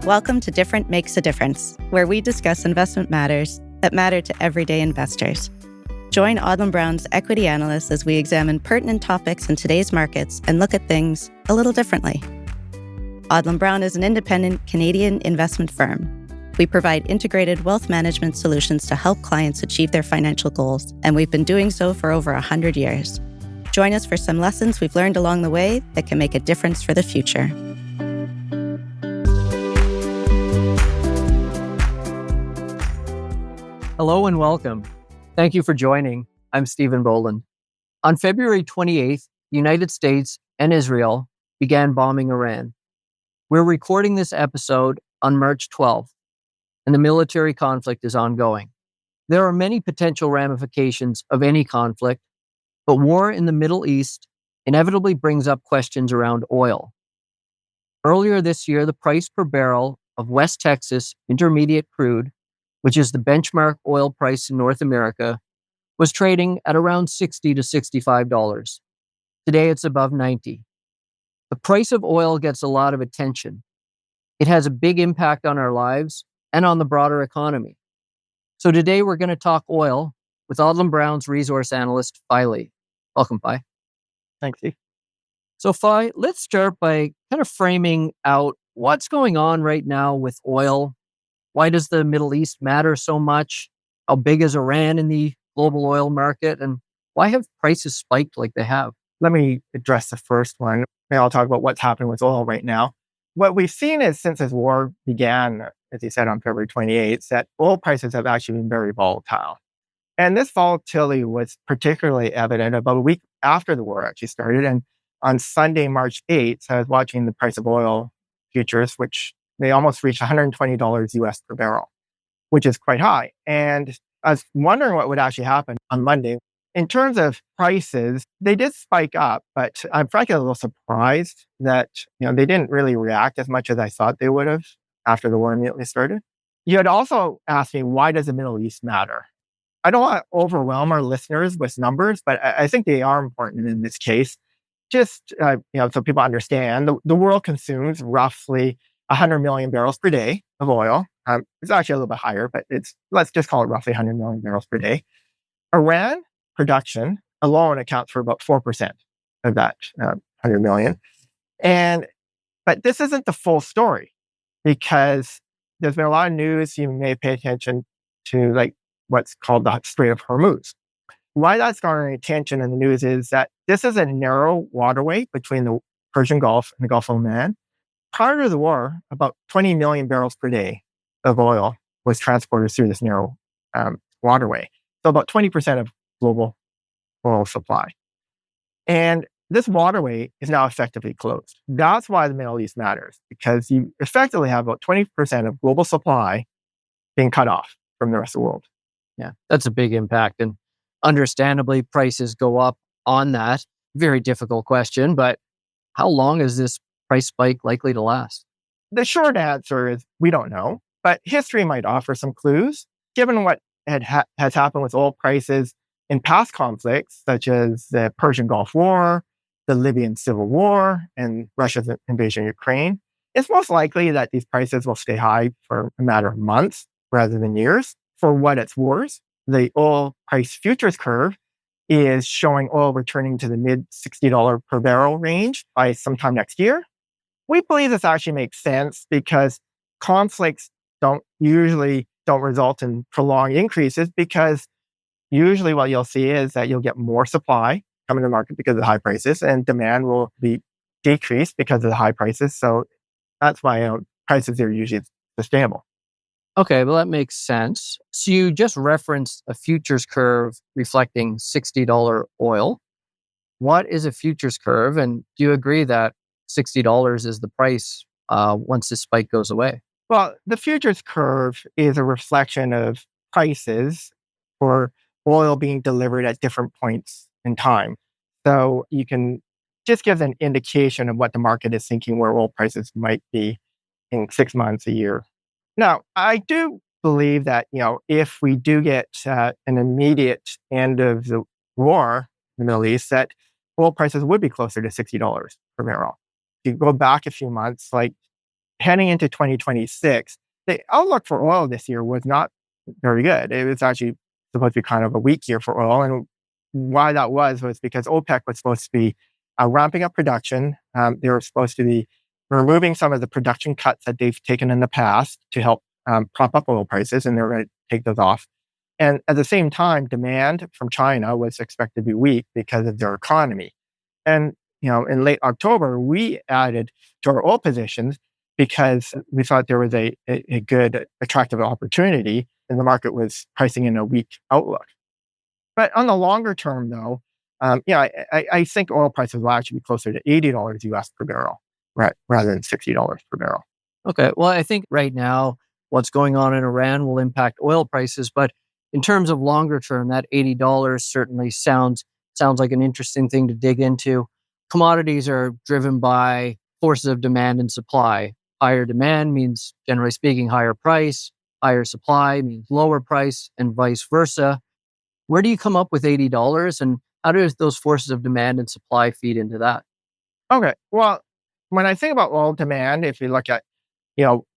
Welcome to Different Makes a Difference, where we discuss investment matters that matter to everyday investors. Join Odlum Brown's equity analysts as we examine pertinent topics in today's markets and look at things a little differently. Odlum Brown is an independent Canadian investment firm. We provide integrated wealth management solutions to help clients achieve their financial goals, and we've been doing so for over 100 years. Join us for some lessons we've learned along the way that can make a difference for the future. Hello and welcome. Thank you for joining. I'm Stephen Boland. On February 28th, the United States and Israel began bombing Iran. We're recording this episode on March 12th, and the military conflict is ongoing. There are many potential ramifications of any conflict, but war in the Middle East inevitably brings up questions around oil. Earlier this year, the price per barrel of West Texas Intermediate crude, which is the benchmark oil price in North America, was trading at around $60 to $65. Today, it's above $90. The price of oil gets a lot of attention. It has a big impact on our lives and on the broader economy. So today, we're going to talk oil with Odlum Brown's resource analyst, Phi Lee. Welcome, Phi. Thanks, Steve. So, Phi, let's start by kind of framing out what's going on right now with oil. Why does the Middle East matter so much? How big is Iran in the global oil market? And why have prices spiked like they have? Let me address the first one. Maybe I'll talk about what's happening with oil right now. What we've seen is since this war began, as you said, on February 28th, that oil prices have actually been very volatile. And this volatility was particularly evident about a week after the war actually started. And on Sunday, March 8th, I was watching the price of oil futures, which they almost reached $120 US per barrel, which is quite high. And I was wondering what would actually happen on Monday. In terms of prices, they did spike up, but I'm frankly a little surprised that they didn't really react as much as I thought they would have after the war immediately started. You had also asked me, why does the Middle East matter? I don't want to overwhelm our listeners with numbers, but I think they are important in this case. Just so people understand, the world consumes roughly 100 million barrels per day of oil. It's actually a little bit higher, but let's just call it roughly 100 million barrels per day. Iran production alone accounts for about 4% of that 100 million. But this isn't the full story, because there's been a lot of news. You may pay attention to what's called the Strait of Hormuz. Why that's garnering attention in the news is that this is a narrow waterway between the Persian Gulf and the Gulf of Oman. Prior to the war, about 20 million barrels per day of oil was transported through this narrow waterway. So about 20% of global oil supply. And this waterway is now effectively closed. That's why the Middle East matters, because you effectively have about 20% of global supply being cut off from the rest of the world. Yeah, that's a big impact. And understandably, prices go up on that. Very difficult question, but how long is this price spike likely to last? The short answer is we don't know, but history might offer some clues. Given what has happened with oil prices in past conflicts, such as the Persian Gulf War, the Libyan Civil War, and Russia's invasion of Ukraine, it's most likely that these prices will stay high for a matter of months rather than years. For what it's worth, the oil price futures curve is showing oil returning to the mid $60 per barrel range by sometime next year. We believe this actually makes sense because conflicts don't result in prolonged increases, because usually what you'll see is that you'll get more supply coming to the market because of the high prices, and demand will be decreased because of the high prices. So that's why prices are usually sustainable. Okay, well, that makes sense. So you just referenced a futures curve reflecting $60 oil. What is a futures curve? And do you agree that $60 is the price once this spike goes away? Well, the futures curve is a reflection of prices for oil being delivered at different points in time. So you can just give an indication of what the market is thinking where oil prices might be in 6 months, a year. Now, I do believe that, if we do get an immediate end of the war in the Middle East, that oil prices would be closer to $60 per barrel. If you go back a few months, heading into 2026, the outlook for oil this year was not very good. It was actually supposed to be kind of a weak year for oil. And why that was because OPEC was supposed to be ramping up production. They were supposed to be removing some of the production cuts that they've taken in the past to help prop up oil prices, and they were going to take those off. And at the same time, demand from China was expected to be weak because of their economy. And in late October, we added to our oil positions because we thought there was a good, attractive opportunity, and the market was pricing in a weak outlook. But on the longer term, though, I think oil prices will actually be closer to $80 US per barrel rather than $60 per barrel. Okay. Well, I think right now what's going on in Iran will impact oil prices, but in terms of longer term, that $80 certainly sounds like an interesting thing to dig into. Commodities are driven by forces of demand and supply. Higher demand means, generally speaking, higher price. Higher supply means lower price, and vice versa. Where do you come up with $80, and how do those forces of demand and supply feed into that? Okay. Well, when I think about oil demand, if you look at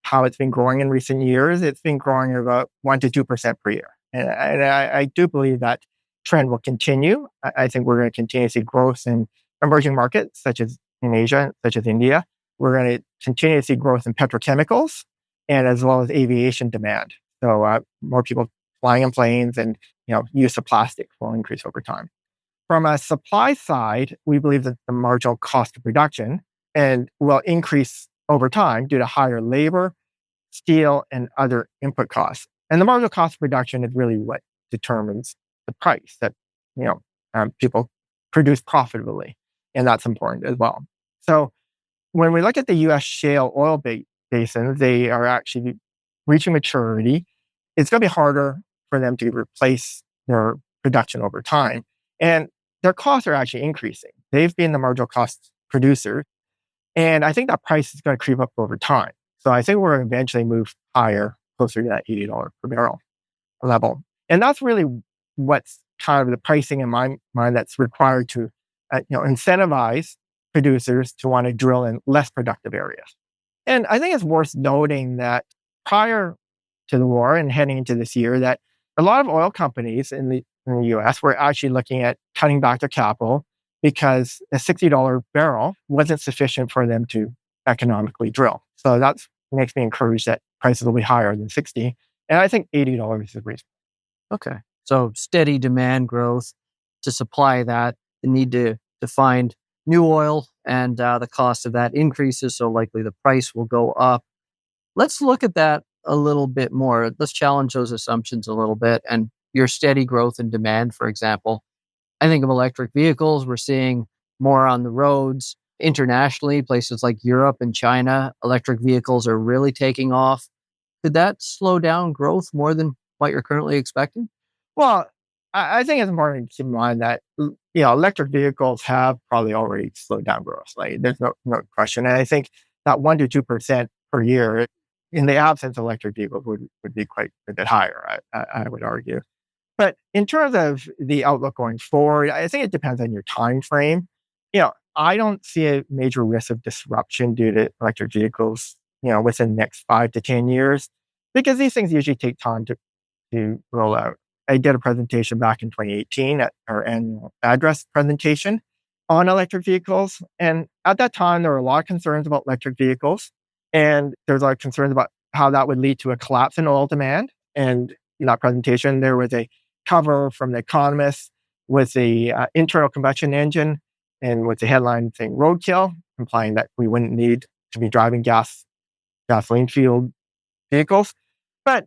how it's been growing in recent years, it's been growing at about 1% to 2% per year. And I do believe that trend will continue. I think we're going to continue to see growth in emerging markets, such as in Asia, such as India. We're going to continue to see growth in petrochemicals and as well as aviation demand. So more people flying in planes and use of plastic will increase over time. From a supply side, we believe that the marginal cost of production and will increase over time due to higher labor, steel, and other input costs. And the marginal cost of production is really what determines the price that people produce profitably, and that's important as well. So when we look at the U.S. shale oil basins, they are actually reaching maturity. It's going to be harder for them to replace their production over time, and their costs are actually increasing. They've been the marginal cost producer, and I think that price is going to creep up over time. So I think we're going to eventually move higher, closer to that $80 per barrel level. And that's really what's kind of the pricing in my mind that's required to incentivize producers to want to drill in less productive areas. And I think it's worth noting that prior to the war and heading into this year, that a lot of oil companies in the US were actually looking at cutting back their capital because a $60 barrel wasn't sufficient for them to economically drill. So that makes me encouraged that prices will be higher than 60. And I think $80 is reasonable. Okay. So steady demand growth to supply that, the need to find new oil, and the cost of that increases, so likely the price will go up. Let's look at that a little bit more. Let's challenge those assumptions a little bit. And your steady growth in demand, for example, I think of electric vehicles. We're seeing more on the roads. Internationally, places like Europe and China, electric vehicles are really taking off. Could that slow down growth more than what you're currently expecting? Well, I think it's important to keep in mind that electric vehicles have probably already slowed down growth. Like there's no question. And I think that 1% to 2% per year in the absence of electric vehicles would be quite a bit higher, I would argue. But in terms of the outlook going forward, I think it depends on your time frame. I don't see a major risk of disruption due to electric vehicles, within the next 5 to 10 years, because these things usually take time to roll out. I did a presentation back in 2018 at our annual address presentation on electric vehicles. And at that time, there were a lot of concerns about electric vehicles. And there's a lot of concerns about how that would lead to a collapse in oil demand. And in that presentation, there was a cover from The Economist with the internal combustion engine and with the headline saying roadkill, implying that we wouldn't need to be driving gasoline-fueled vehicles. But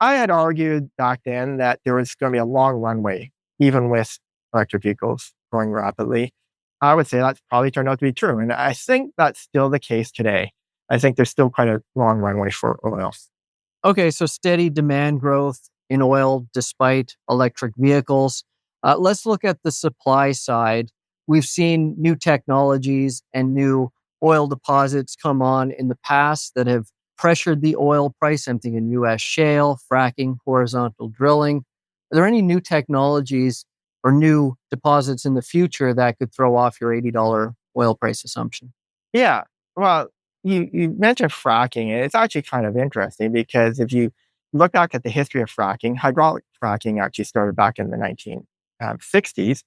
I had argued back then that there was going to be a long runway, even with electric vehicles growing rapidly. I would say that's probably turned out to be true. And I think that's still the case today. I think there's still quite a long runway for oil. Okay, so steady demand growth in oil despite electric vehicles. Let's look at the supply side. We've seen new technologies and new oil deposits come on in the past that have pressured the oil price. I'm thinking U.S. shale, fracking, horizontal drilling. Are there any new technologies or new deposits in the future that could throw off your $80 oil price assumption? Yeah, well, you mentioned fracking, and it's actually kind of interesting because if you look back at the history of fracking, hydraulic fracking actually started back in the 1960s,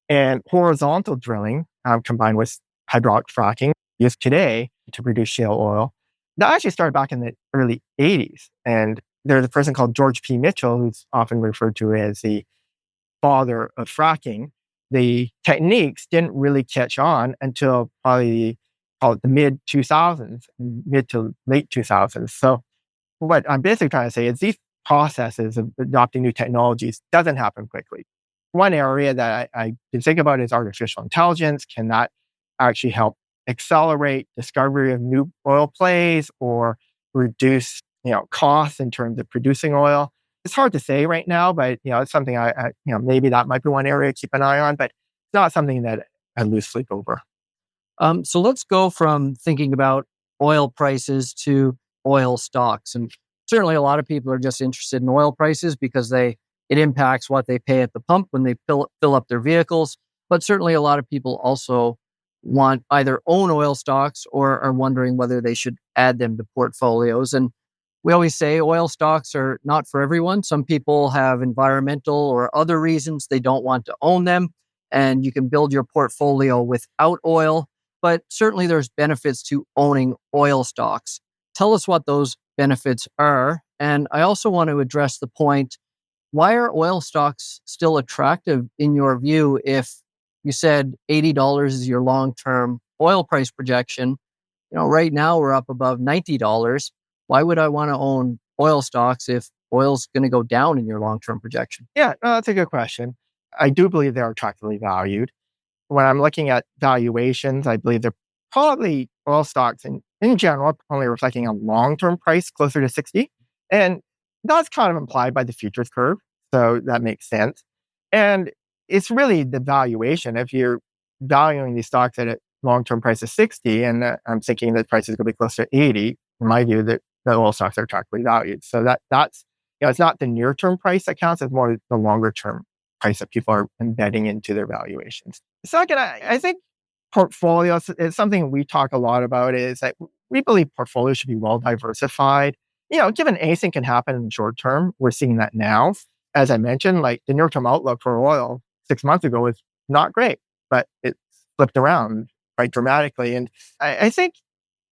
and horizontal drilling combined with hydraulic fracking used today to produce shale oil. That actually started back in the early 80s. And there's a person called George P. Mitchell, who's often referred to as the father of fracking. The techniques didn't really catch on until probably call it the mid 2000s, mid to late 2000s. So what I'm basically trying to say is these processes of adopting new technologies doesn't happen quickly. One area that I can think about is artificial intelligence. Can that actually help accelerate discovery of new oil plays or reduce, costs in terms of producing oil? It's hard to say right now, but it's something maybe that might be one area to keep an eye on, but it's not something that I lose sleep over. So let's go from thinking about oil prices to oil stocks. And certainly a lot of people are just interested in oil prices because it impacts what they pay at the pump when they fill up their vehicles. But certainly a lot of people also want either own oil stocks or are wondering whether they should add them to portfolios. And we always say oil stocks are not for everyone. Some people have environmental or other reasons they don't want to own them. And you can build your portfolio without oil. But certainly there's benefits to owning oil stocks. Tell us what those benefits are. And I also want to address the point, why are oil stocks still attractive in your view if you said $80 is your long-term oil price projection? Right now we're up above $90. Why would I want to own oil stocks if oil's going to go down in your long-term projection? Yeah, no, that's a good question. I do believe they're attractively valued. When I'm looking at valuations, I believe they're probably oil stocks in general, probably reflecting a long-term price closer to 60. And that's kind of implied by the futures curve. So that makes sense. And it's really the valuation. If you're valuing these stocks at a long-term price of 60, and I'm thinking that price is going to be closer to 80, in my view, that the oil stocks are attractively valued. So that's, it's not the near-term price that counts, it's more the longer-term price that people are embedding into their valuations. Second, I think portfolios is something we talk a lot about is that we believe portfolios should be well diversified. Given anything can happen in the short term, we're seeing that now. As I mentioned, like the near-term outlook for oil 6 months ago was not great, but it flipped around quite dramatically. And I think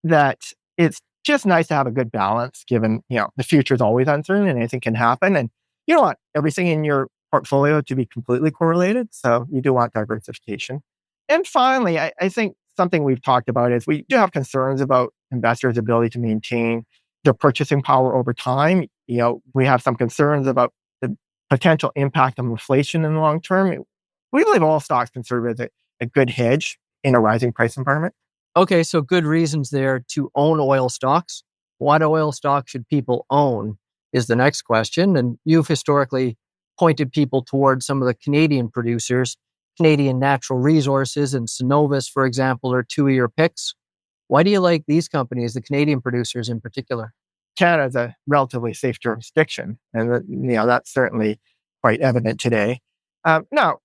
that it's just nice to have a good balance given, the future is always uncertain and anything can happen. And you don't want everything in your portfolio to be completely correlated. So you do want diversification. And finally, I think something we've talked about is we do have concerns about investors' ability to maintain their purchasing power over time. We have some concerns about the potential impact of inflation in the long term. We believe all stocks can serve as a good hedge in a rising price environment. Okay, so good reasons there to own oil stocks. What oil stock should people own is the next question. And you've historically pointed people towards some of the Canadian producers. Canadian Natural Resources and Cenovus, for example, are two of your picks. Why do you like these companies, the Canadian producers in particular? Canada is a relatively safe jurisdiction, and that's certainly quite evident today. Now,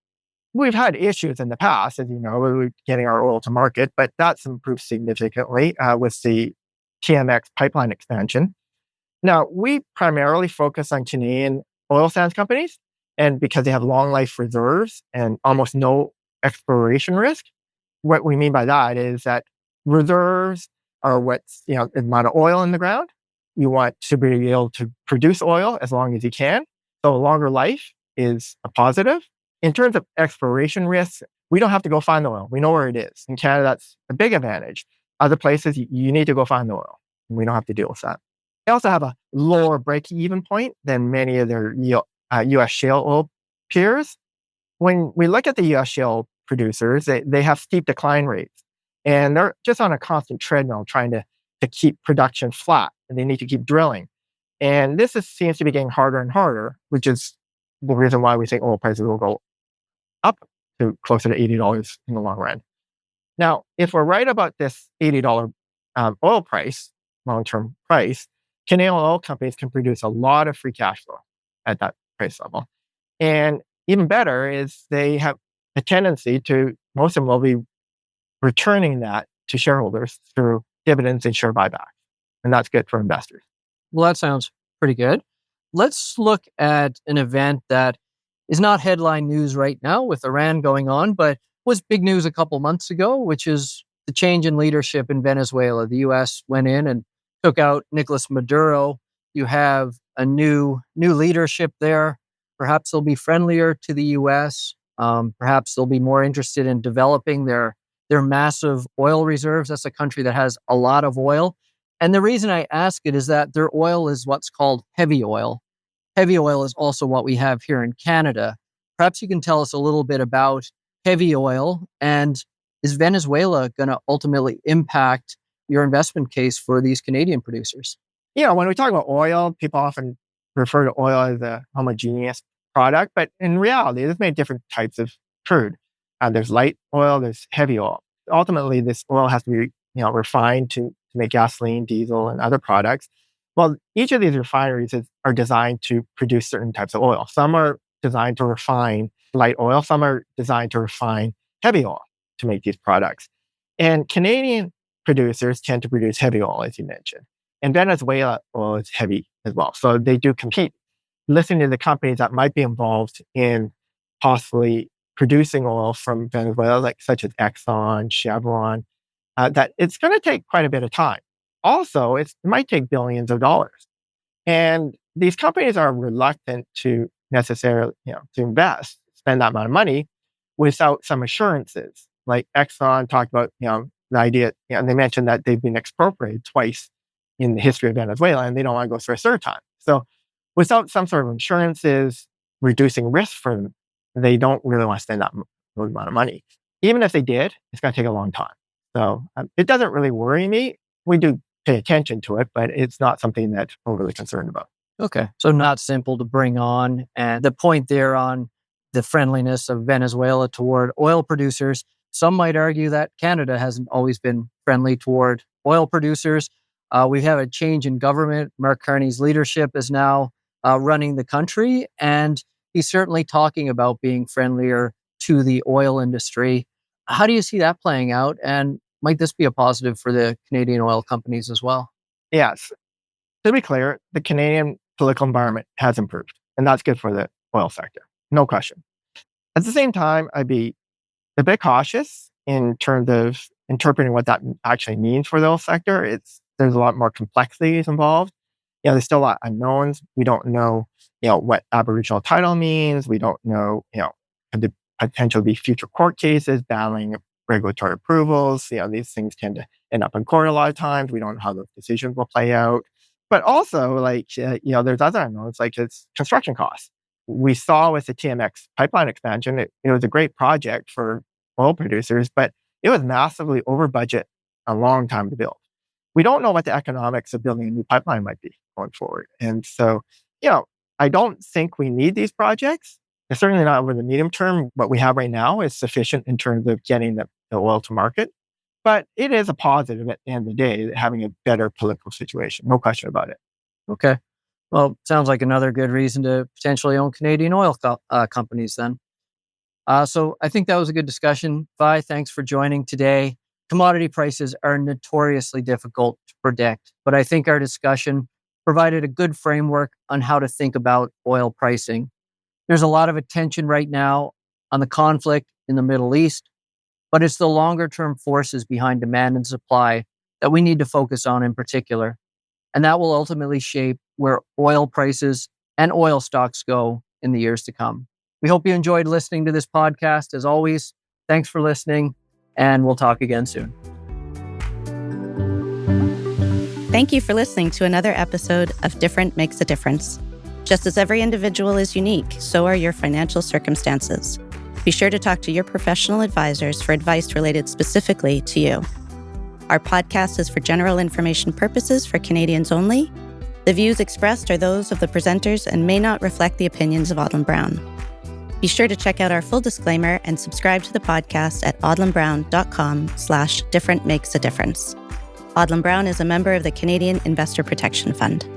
we've had issues in the past, as you know, with getting our oil to market, but that's improved significantly with the TMX pipeline expansion. Now, we primarily focus on Canadian oil sands companies, and because they have long life reserves and almost no exploration risk. What we mean by that is that reserves are what's, the amount of oil in the ground. You want to be able to produce oil as long as you can. So longer life is a positive. In terms of exploration risks, we don't have to go find the oil. We know where it is. In Canada, that's a big advantage. Other places, you need to go find the oil. And we don't have to deal with that. They also have a lower break-even point than many of their U.S. shale oil peers. When we look at the U.S. shale producers, they have steep decline rates. And they're just on a constant treadmill trying to keep production flat. And they need to keep drilling. And this seems to be getting harder and harder, which is the reason why we think oil prices will go up to closer to $80 in the long run. Now, if we're right about this $80 oil price, long-term price, Canadian oil companies can produce a lot of free cash flow at that price level. And even better is they have a tendency to, most of them will be returning that to shareholders through dividends and share buyback. And that's good for investors. Well, that sounds pretty good. Let's look at an event that is not headline news right now with Iran going on, but was big news a couple months ago, which is the change in leadership in Venezuela. The U.S. went in and took out Nicolas Maduro. You have a new leadership there. Perhaps they'll be friendlier to the U.S. Perhaps they'll be more interested in developing their massive oil reserves. That's a country that has a lot of oil. And the reason I ask it is that their oil is what's called heavy oil. Heavy oil is also what we have here in Canada. Perhaps you can tell us a little bit about heavy oil, and is Venezuela going to ultimately impact your investment case for these Canadian producers? When we talk about oil, people often refer to oil as a homogeneous product, but in reality, there's many different types of crude. There's light oil, there's heavy oil. Ultimately, this oil has to be refined to make gasoline, diesel, and other products. Well, each of these refineries are designed to produce certain types of oil. Some are designed to refine light oil. Some are designed to refine heavy oil to make these products. And Canadian producers tend to produce heavy oil, as you mentioned. And Venezuela oil is heavy as well. So they do compete. Listening to the companies that might be involved in possibly producing oil from Venezuela, such as Exxon, Chevron, that it's going to take quite a bit of time. Also, it might take billions of dollars. And these companies are reluctant to necessarily, to spend that amount of money without some assurances. Like Exxon talked about, the idea, and they mentioned that they've been expropriated twice in the history of Venezuela, and they don't want to go through a third time. So without some sort of insurances, reducing risk for them, they don't really want to spend that amount of money. Even if they did, it's going to take a long time. So it doesn't really worry me. We do pay attention to it, but it's not something that we're really concerned about. Okay. So not simple to bring on. And the point there on the friendliness of Venezuela toward oil producers, some might argue that Canada hasn't always been friendly toward oil producers. We have a change in government. Mark Carney's leadership is now running the country, and he's certainly talking about being friendlier to the oil industry. How do you see that playing out? And might this be a positive for the Canadian oil companies as well? Yes. To be clear, the Canadian political environment has improved, and that's good for the oil sector. No question. At the same time, I'd be a bit cautious in terms of interpreting what that actually means for the oil sector. There's a lot more complexities involved. There's still a lot of unknowns. We don't know, what Aboriginal title means. We don't know, could the potential be future court cases battling regulatory approvals. These things tend to end up in court a lot of times. We don't know how those decisions will play out. But also, there's other unknowns, like it's construction costs. We saw with the TMX pipeline expansion, it was a great project for oil producers, but it was massively over budget a long time to build. We don't know what the economics of building a new pipeline might be going forward. And so, I don't think we need these projects. It's certainly not over the medium term. What we have right now is sufficient in terms of getting the oil to market. But it is a positive at the end of the day, having a better political situation. No question about it. Okay. Well, sounds like another good reason to potentially own Canadian oil companies then. So I think that was a good discussion. Vi, thanks for joining today. Commodity prices are notoriously difficult to predict, but I think our discussion provided a good framework on how to think about oil pricing. There's a lot of attention right now on the conflict in the Middle East, but it's the longer term forces behind demand and supply that we need to focus on in particular. And that will ultimately shape where oil prices and oil stocks go in the years to come. We hope you enjoyed listening to this podcast. As always, thanks for listening, and we'll talk again soon. Thank you for listening to another episode of Different Makes a Difference. Just as every individual is unique, so are your financial circumstances. Be sure to talk to your professional advisors for advice related specifically to you. Our podcast is for general information purposes for Canadians only. The views expressed are those of the presenters and may not reflect the opinions of Odlum Brown. Be sure to check out our full disclaimer and subscribe to the podcast at odlumbrown.com/differentmakesadifference. Odlum Brown is a member of the Canadian Investor Protection Fund.